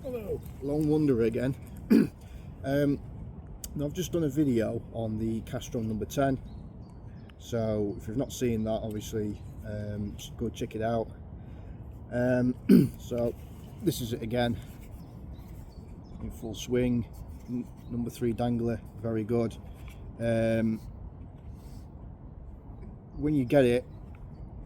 Hello, Long Wanderer again. Now I've just done a video on the Castrol number 10, so if you've not seen that, obviously go check it out. So this is it again, in full swing. Number 3 dangler, very good. When you get it,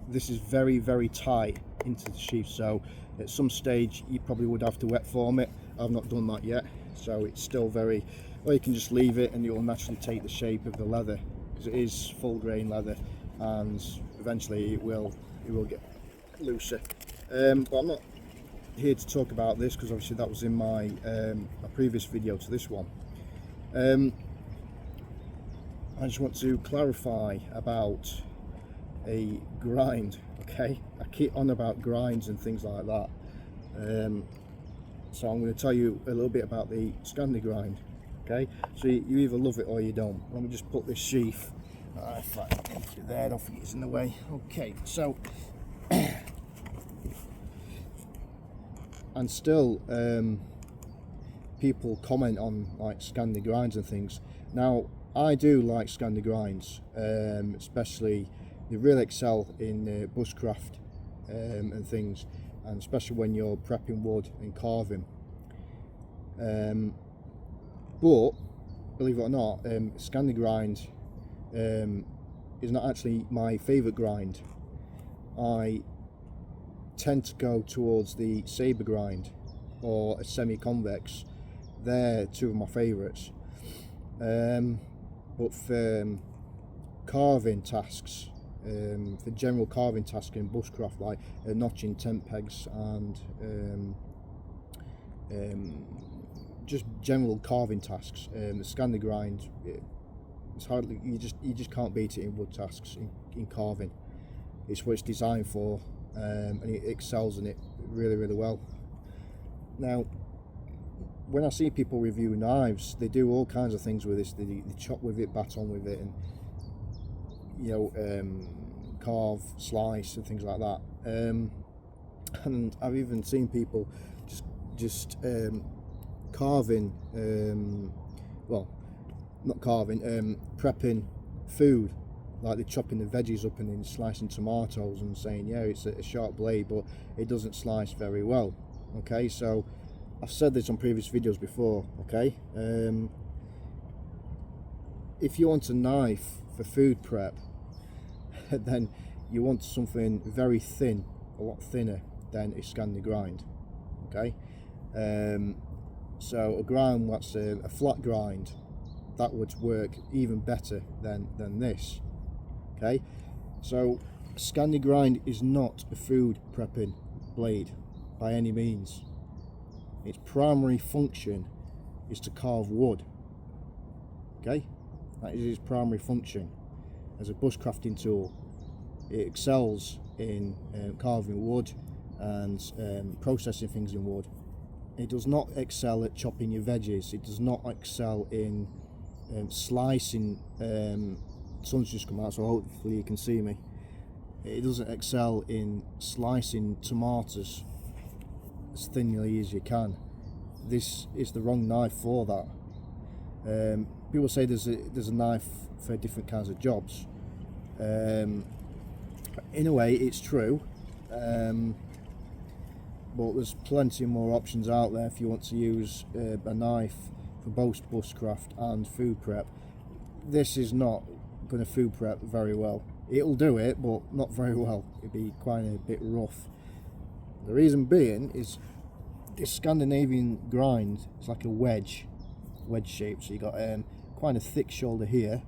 this is very tight into the sheath, so at some stage you probably would have to wet form it. I've not done that yet, so it's still very, or you can just leave it and it will naturally take the shape of the leather, because it is full grain leather and eventually it will get looser. But I'm not here to talk about this, because obviously that was in my previous video to this one. I just want to clarify about a grind. Okay, I keep on about grinds and things like that, so I'm going to tell you a little bit about the Scandy grind. Okay, so you either love it or you don't. Let me just put this sheath there, I don't think it's in the way. Okay, so and still people comment on like Scandy grinds and things. Now I do like Scandy grinds, especially they really excel in bushcraft and things, and especially when you're prepping wood and carving. But believe it or not, Scandy grind is not actually my favourite grind. I tend to go towards the sabre grind or a semi-convex. They're two of my favourites. But for carving tasks, for general carving tasks in bushcraft, like notching tent pegs and just general carving tasks, the Scandy grind, it's hardly, you just can't beat it in wood tasks, in carving. It's what it's designed for, and it excels in it really well. Now when I see people review knives, they do all kinds of things with this. They chop with it, baton with it, and carve, slice and things like that. And I've even seen people just carving, well, not carving, prepping food, like they're chopping the veggies up and then slicing tomatoes and saying, yeah, it's a sharp blade, but it doesn't slice very well. Okay, so I've said this on previous videos before. Okay, if you want a knife for food prep, then you want something very thin, a lot thinner than a Scandy grind. Okay, so a grind that's a flat grind, that would work even better than this. Okay, so Scandy grind is not a food prepping blade by any means. Its primary function is to carve wood. Okay, that is its primary function as a bushcrafting tool. It excels in carving wood and processing things in wood. It does not excel at chopping your veggies. It does not excel in slicing. Sun's just come out, so hopefully you can see me. It doesn't excel in slicing tomatoes as thinly as you can. This is the wrong knife for that. People say there's a knife for different kinds of jobs. In a way it's true, but there's plenty more options out there if you want to use a knife for both bushcraft and food prep. This is not going to food prep very well. It'll do it, but not very well. It'd be quite a bit rough. The reason being is this Scandinavian grind is like a wedge shape. So you got quite a thick shoulder here,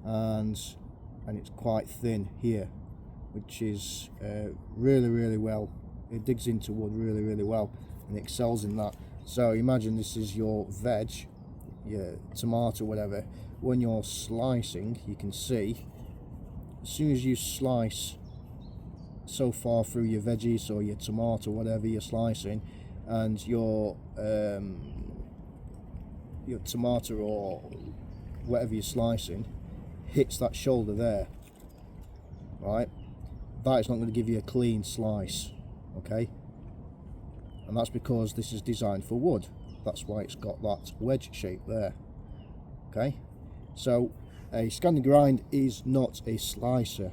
and it's quite thin here, which is really well. It digs into wood really well and excels in that. So imagine this is your veg, your tomato, whatever. When you're slicing, you can see as soon as you slice so far through your veggies or your tomato, whatever you're slicing, and your tomato or whatever you're slicing hits that shoulder there, right, that is not going to give you a clean slice. Okay, and that's because this is designed for wood. That's why it's got that wedge shape there. Okay, so a Scandy grind is not a slicer.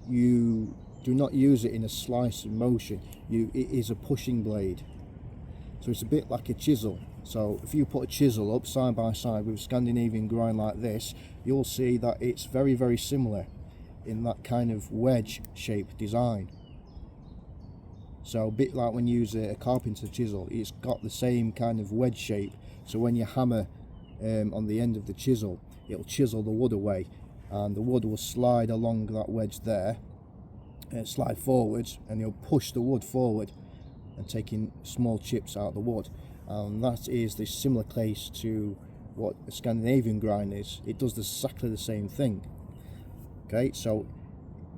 You do not use it in a slicing motion. It is a pushing blade. So it's a bit like a chisel. So if you put a chisel up side by side with a Scandinavian grind like this, you'll see that it's very, very similar in that kind of wedge shape design. So a bit like when you use a carpenter chisel, it's got the same kind of wedge shape. So when you hammer on the end of the chisel, it'll chisel the wood away, and the wood will slide along that wedge there, slide forwards, and you'll push the wood forward and taking small chips out of the wood. And that is the similar case to what a Scandinavian grind is. It does exactly the same thing. Okay, so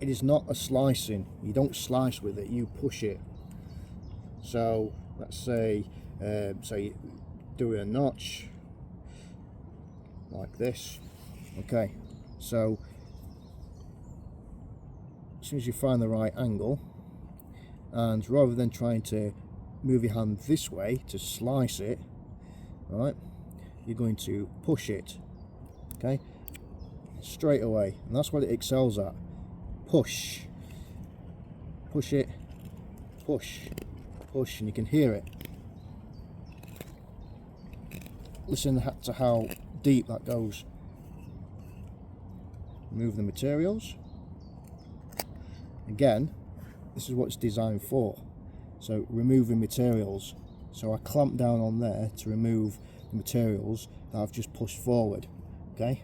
it is not a slicing. You don't slice with it, you push it. So let's say you do a notch like this. Okay, so as soon as you find the right angle, and rather than trying to move your hand this way to slice it, right, you're going to push it, okay, straight away. And that's what it excels at. Push it, push, and you can hear it. Listen to how deep that goes. Remove the materials. Again, this is what it's designed for. So removing materials. So I clamp down on there to remove the materials that I've just pushed forward. Okay,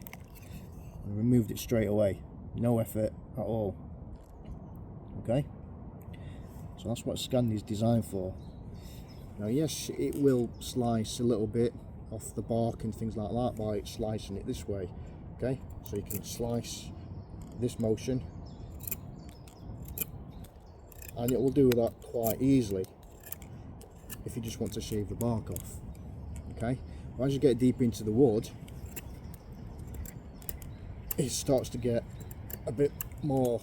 and removed it straight away. No effort at all. Okay, so that's what Scandy is designed for. Now yes, it will slice a little bit off the bark and things like that by slicing it this way. Okay, so you can slice this motion, and it will do that quite easily if you just want to shave the bark off. Okay, but as you get deep into the wood, it starts to get a bit more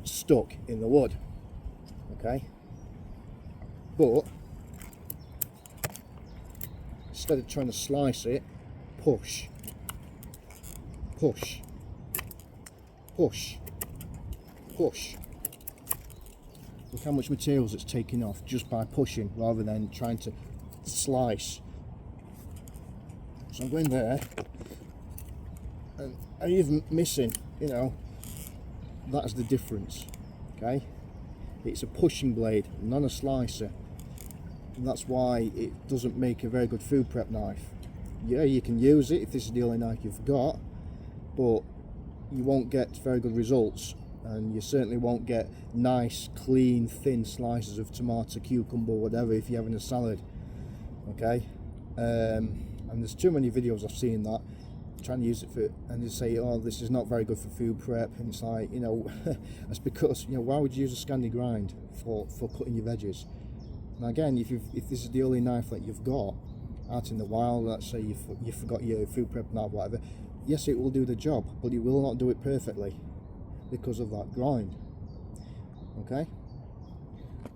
stuck in the wood. Okay, but instead of trying to slice it, push, push, push, push. Look how much materials it's taking off just by pushing rather than trying to slice. So I'm going there, and I'm even missing, you know, that's the difference. Okay, it's a pushing blade, not a slicer. And that's why it doesn't make a very good food prep knife. Yeah, you can use it if this is the only knife you've got, but you won't get very good results, and you certainly won't get nice, clean, thin slices of tomato, cucumber, whatever if you're having a salad. Okay, and there's too many videos I've seen that trying to use it for, and they say, oh, this is not very good for food prep, and it's like, you know, that's because, you know, why would you use a Scandy grind for cutting your veggies? Now again, if this is the only knife that you've got out in the wild, let's say you forgot your food prep knife, whatever, yes, it will do the job, but it will not do it perfectly because of that grind. Okay,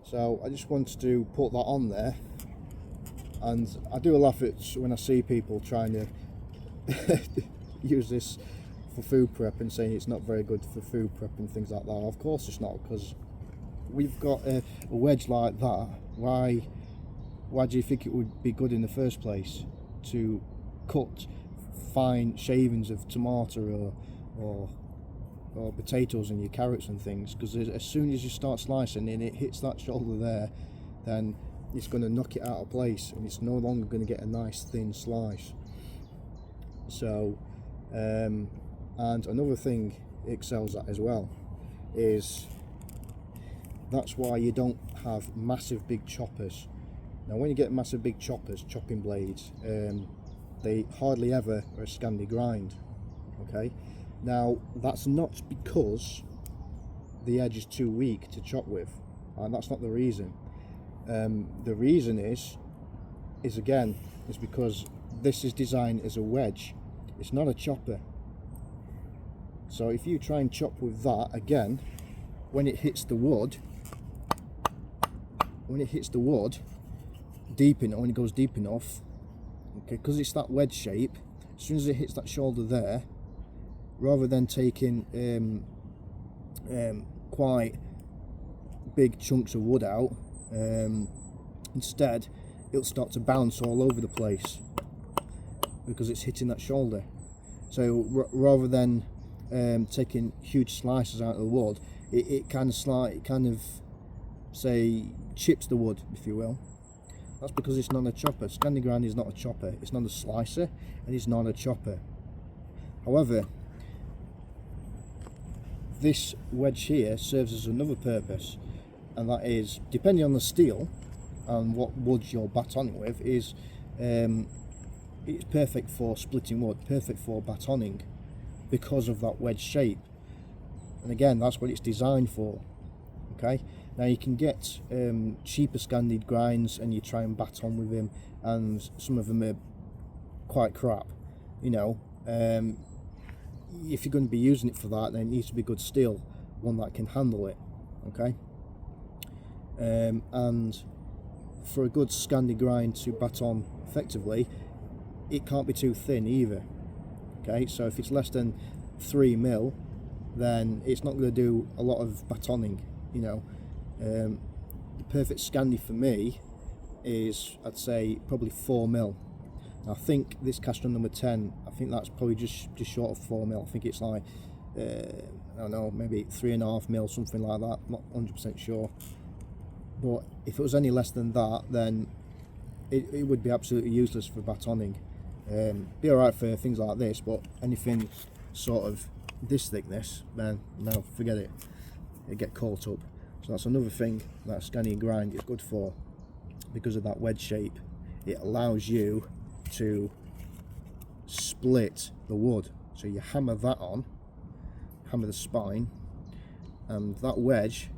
so I just wanted to put that on there, and I do laugh at when I see people trying to use this for food prep and saying it's not very good for food prep and things like that. Of course it's not, because we've got a wedge like that. Why do you think it would be good in the first place to cut fine shavings of tomato or potatoes and your carrots and things? Because as soon as you start slicing and it hits that shoulder there, then it's going to knock it out of place, and it's no longer going to get a nice thin slice. So and another thing it excels at as well is, that's why you don't have massive big choppers. Now when you get massive big choppers, chopping blades, they hardly ever are a Scandy grind. Okay, now that's not because the edge is too weak to chop with, and that's not the reason. The reason is because this is designed as a wedge. It's not a chopper. So if you try and chop with that, again, when it hits the wood, deep in, when it goes deep enough, okay, because it's that wedge shape, as soon as it hits that shoulder there, rather than taking quite big chunks of wood out, instead it'll start to bounce all over the place because it's hitting that shoulder. So rather than taking huge slices out of the wood, it kind of say chips the wood, if you will. That's because it's not a chopper. Scandy grind is not a chopper. It's not a slicer, and it's not a chopper. However, this wedge here serves as another purpose, and that is, depending on the steel and what wood you're batoning with, is it's perfect for splitting wood, perfect for batoning, because of that wedge shape. And again, that's what it's designed for. Okay, now you can get cheaper Scandy grinds and you try and baton with them, and some of them are quite crap, you know. If you're going to be using it for that, then it needs to be good steel, one that can handle it. Okay, and for a good Scandy grind to baton effectively, it can't be too thin either. Okay, so if it's less than 3 mil, then it's not going to do a lot of batoning, you know. The perfect Scandy for me is, I'd say, probably 4 mil. I think this Castron number 10, I think that's probably just short of 4 mil. I think it's like, I don't know, maybe 3.5 mil, something like that. Not 100% sure. But if it was any less than that, then it would be absolutely useless for batoning. Be alright for things like this, but anything sort of this thickness, then no, forget it. It get caught up. So that's another thing that Scandy grind is good for, because of that wedge shape. It allows you to split the wood. So you hammer that on, hammer the spine, and that wedge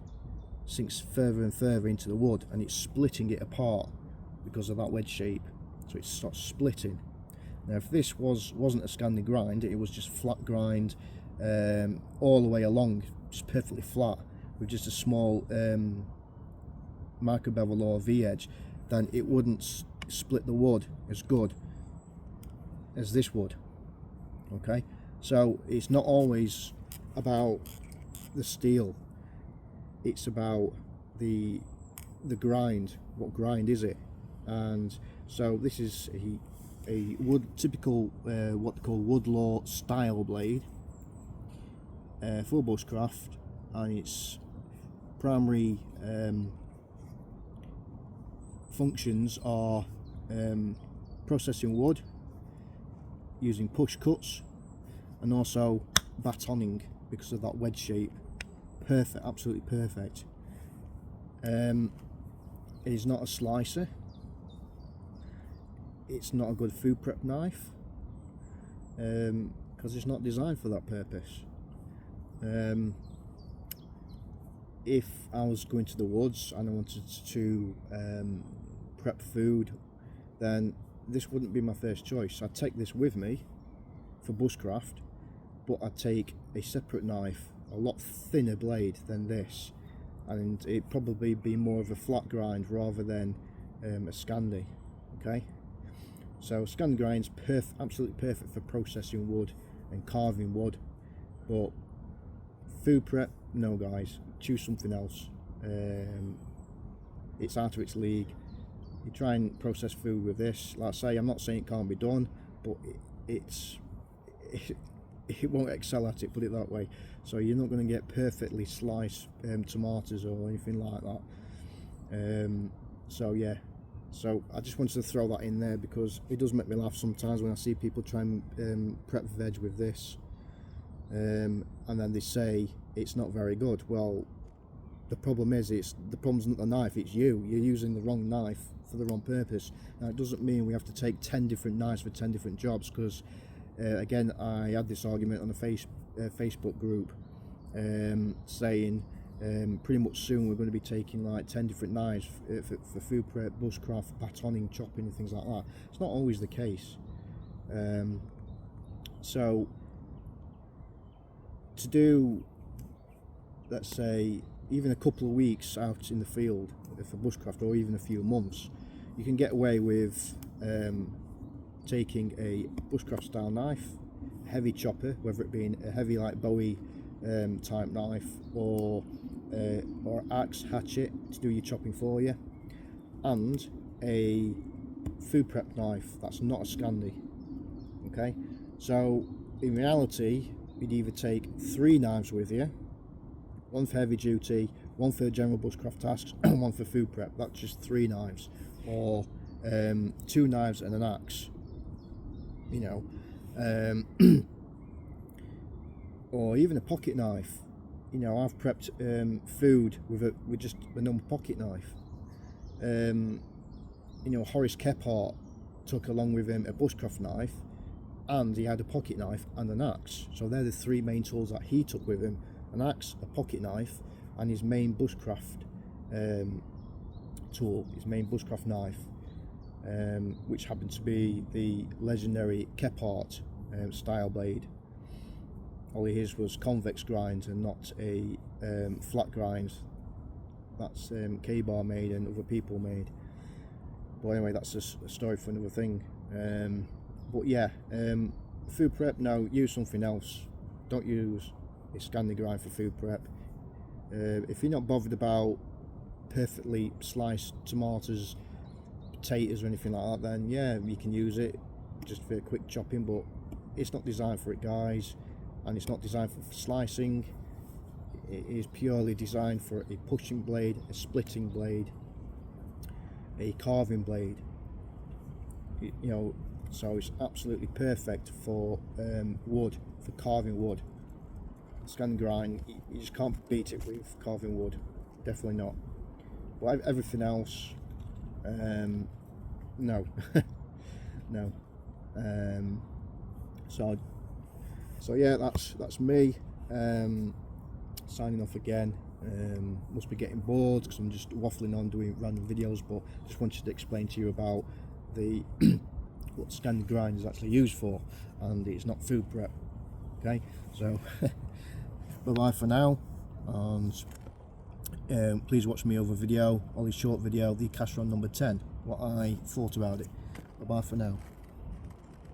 sinks further and further into the wood, and it's splitting it apart because of that wedge shape. So it starts splitting. Now if this wasn't a Scandy grind, it was just flat grind all the way along, just perfectly flat, with just a small micro bevel or V edge, then it wouldn't split the wood as good as this would. Okay, so it's not always about the steel, it's about the grind. What grind is it? And so this is a typical what they call Woodlaw style blade for bushcraft, and its primary functions are processing wood, using push cuts, and also batoning because of that wedge shape. Perfect, absolutely perfect. It is not a slicer. It's not a good food prep knife, because it's not designed for that purpose. If I was going to the woods and I wanted to prep food, then this wouldn't be my first choice. I'd take this with me for bushcraft, but I'd take a separate knife, a lot thinner blade than this, and it'd probably be more of a flat grind rather than a Scandy. Okay, so Scandy grind's absolutely perfect for processing wood and carving wood, but food prep, no guys, choose something else. It's out of its league. You try and process food with this, like I say, I'm not saying it can't be done, but it won't excel at it, put it that way. So you're not going to get perfectly sliced tomatoes or anything like that. So yeah, so I just wanted to throw that in there because it does make me laugh sometimes when I see people try and prep veg with this, and then they say it's not very good. Well, the problem is, the problem's not the knife, it's you're using the wrong knife for the wrong purpose. Now it doesn't mean we have to take 10 different knives for 10 different jobs, because again, I had this argument on a Facebook group, saying pretty much soon we're going to be taking like 10 different knives for food prep, bushcraft, batoning, chopping and things like that. It's not always the case. So to do let's say, even a couple of weeks out in the field for bushcraft, or even a few months, you can get away with taking a bushcraft style knife, heavy chopper, whether it be a heavy like Bowie type knife, or axe, hatchet to do your chopping for you, and a food prep knife that's not a Scandy. Okay, so in reality you'd either take 3 knives with you, one for heavy duty, one for general bushcraft tasks, and one for food prep. That's just 3 knives, or 2 knives and an axe, you know, or even a pocket knife. You know, I've prepped food with just a normal pocket knife. You know, Horace Kephart took along with him a bushcraft knife, and he had a pocket knife and an axe. So they're the 3 main tools that he took with him: an axe, a pocket knife, and his main bushcraft tool, his main bushcraft knife, which happened to be the legendary Kephart style blade. Only his was convex grind and not a flat grind. That's K-Bar made and other people made. But anyway, that's a story for another thing. But yeah, food prep, no, use something else. Don't use a Scandy grind for food prep. If you're not bothered about perfectly sliced tomatoes, potatoes or anything like that, then yeah, you can use it just for quick chopping, but it's not designed for it, guys, and it's not designed for slicing. It is purely designed for a pushing blade, a splitting blade, a carving blade, you know, so it's absolutely perfect for wood, for carving wood. Scandy grind, you just can't beat it with carving wood, definitely not. But everything else, no. No. So yeah, that's me signing off again. Must be getting bored because I'm just waffling on doing random videos, but just wanted to explain to you about the what Scandy grind is actually used for, and it's not food prep. Okay, so bye bye for now, and please watch my other video, Ollie's short video, the cash run number 10, what I thought about it. Bye bye for now.